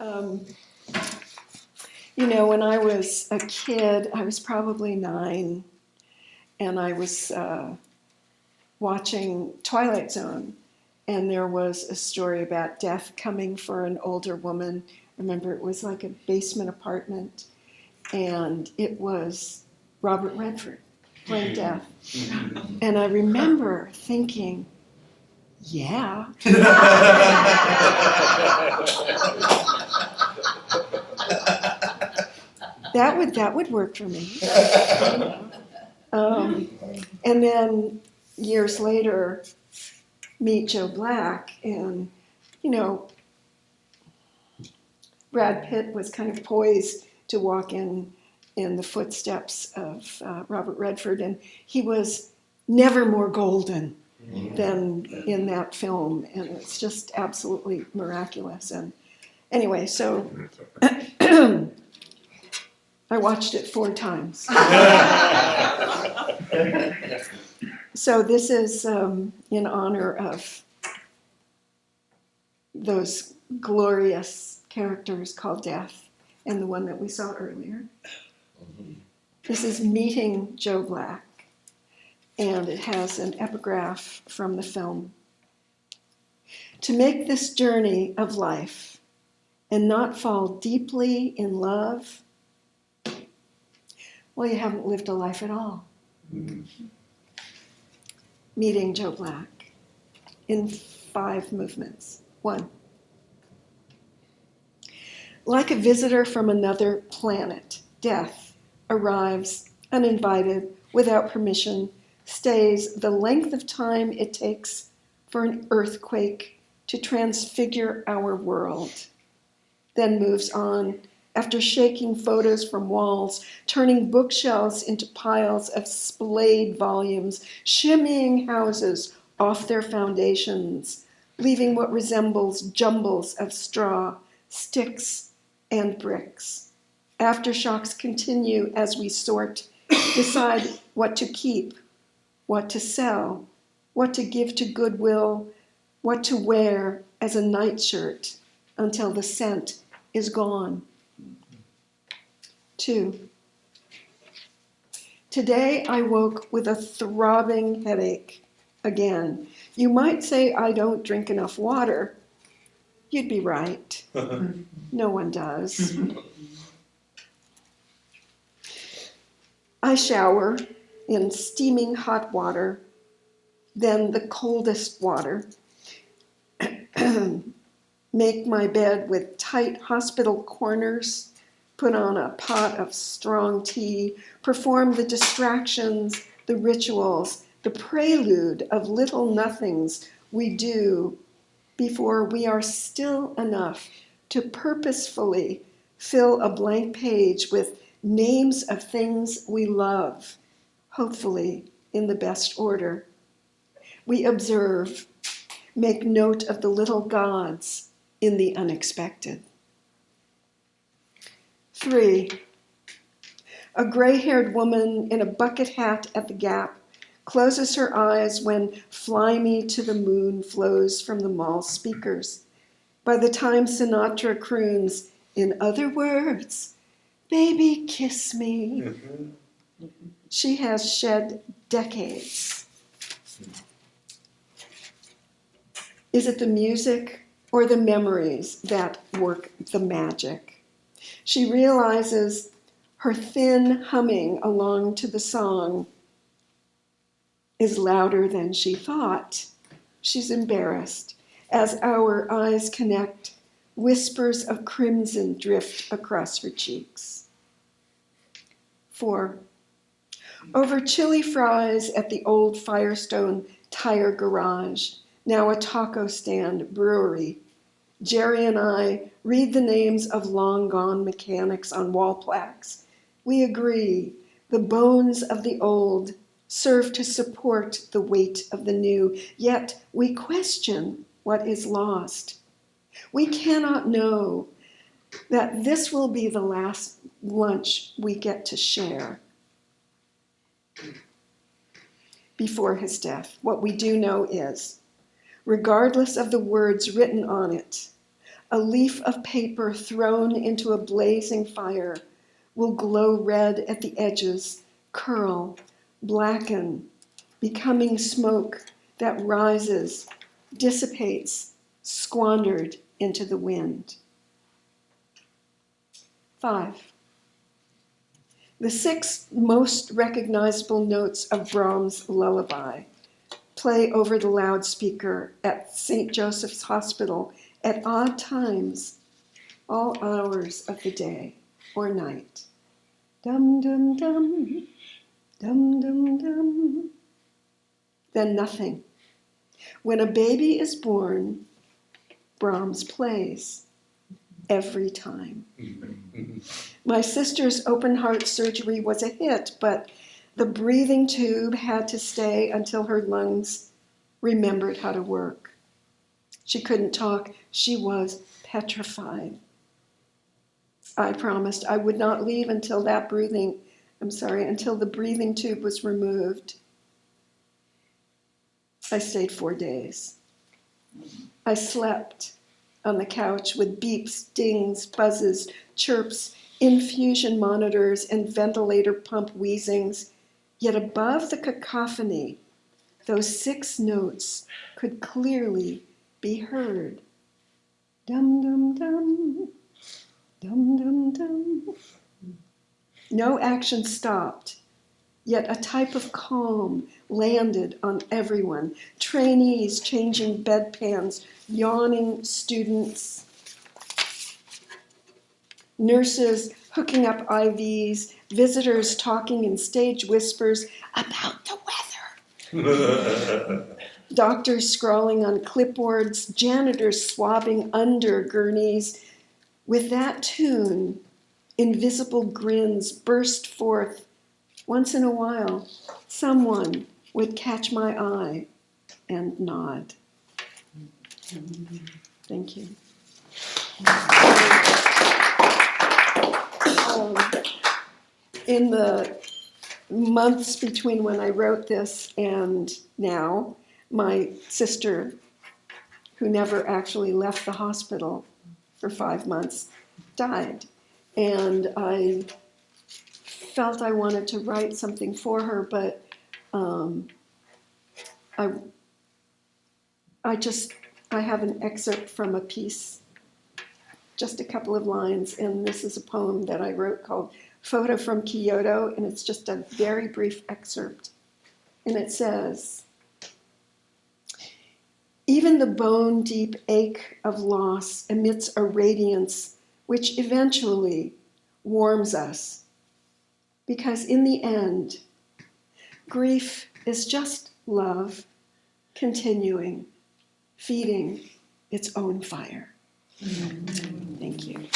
Um, when I was a kid, I was probably 9, and I was watching Twilight Zone, and there was a story about death coming for an older woman. Remember, it was like a basement apartment, and it was Robert Redford playing death. And I remember thinking, yeah. That would work for me. And then years later, meet Joe Black, and Brad Pitt was kind of poised to walk in the footsteps of Robert Redford, and he was never more golden than in that film, and it's just absolutely miraculous. And anyway, so I watched it 4 times. So this is in honor of those glorious characters called Death, and the one that we saw earlier. This is Meeting Joe Black, and it has an epigraph from the film. To make this journey of life and not fall deeply in love, well, you haven't lived a life at all. Meeting Joe Black in 5 movements. 1. Like a visitor from another planet, Death arrives uninvited, without permission, stays the length of time it takes for an earthquake to transfigure our world, then moves on after shaking photos from walls, turning bookshelves into piles of splayed volumes, shimmying houses off their foundations, leaving what resembles jumbles of straw, sticks, and bricks. Aftershocks continue as we sort, decide what to keep, what to sell, what to give to Goodwill, what to wear as a nightshirt until the scent is gone. 2. Today I woke with a throbbing headache again. You might say I don't drink enough water. You'd be right. No one does. I shower in steaming hot water, then the coldest water. Make my bed with tight hospital corners, put on a pot of strong tea, perform the distractions, the rituals, the prelude of little nothings we do before we are still enough to purposefully fill a blank page with names of things we love, hopefully in the best order. We observe, make note of the little gods in the unexpected. 3. A gray-haired woman in a bucket hat at the Gap closes her eyes when Fly Me to the Moon flows from the mall speakers. By the time Sinatra croons, in other words, baby, kiss me, she has shed decades. Is it the music or the memories that work the magic? She realizes her thin humming along to the song is louder than she thought. She's embarrassed. As our eyes connect, whispers of crimson drift across her cheeks. 4. Over chili fries at the old Firestone tire garage, now a taco stand brewery, Jerry and I read the names of long-gone mechanics on wall plaques. We agree the bones of the old serve to support the weight of the new, yet we question what is lost. We cannot know that this will be the last lunch we get to share before his death. What we do know is, regardless of the words written on it, A leaf of paper thrown into a blazing fire will glow red at the edges, curl, blacken, becoming smoke that rises, dissipates, squandered into the wind. 5. The 6 most recognizable notes of Brahms' lullaby play over the loudspeaker at St. Joseph's Hospital at odd times, all hours of the day or night. Dum, dum, dum, dum, dum, dum. Then nothing. When a baby is born, Brahms plays every time. My sister's open heart surgery was a hit, but the breathing tube had to stay until her lungs remembered how to work. She couldn't talk. She was petrified. I promised I would not leave until the breathing tube was removed. I stayed 4 days. I slept on the couch with beeps, dings, buzzes, chirps, infusion monitors, and ventilator pump wheezings. Yet above the cacophony, those 6 notes could clearly be heard. Dum, dum, dum, dum, dum, dum. No action stopped, yet a type of calm landed on everyone. Trainees changing bedpans, yawning students, nurses hooking up IVs, visitors talking in stage whispers about the weather. Doctors scrawling on clipboards, janitors swabbing under gurneys. With that tune, invisible grins burst forth. Once in a while, someone would catch my eye and nod. Thank you. In the months between when I wrote this and now, my sister, who never actually left the hospital for 5 months, died. And I felt I wanted to write something for her, but I have an excerpt from a piece, just a couple of lines, and this is a poem that I wrote called Photo from Kyoto, and it's just a very brief excerpt. And it says, even the bone-deep ache of loss emits a radiance which eventually warms us, because in the end, grief is just love continuing, feeding its own fire. Thank you.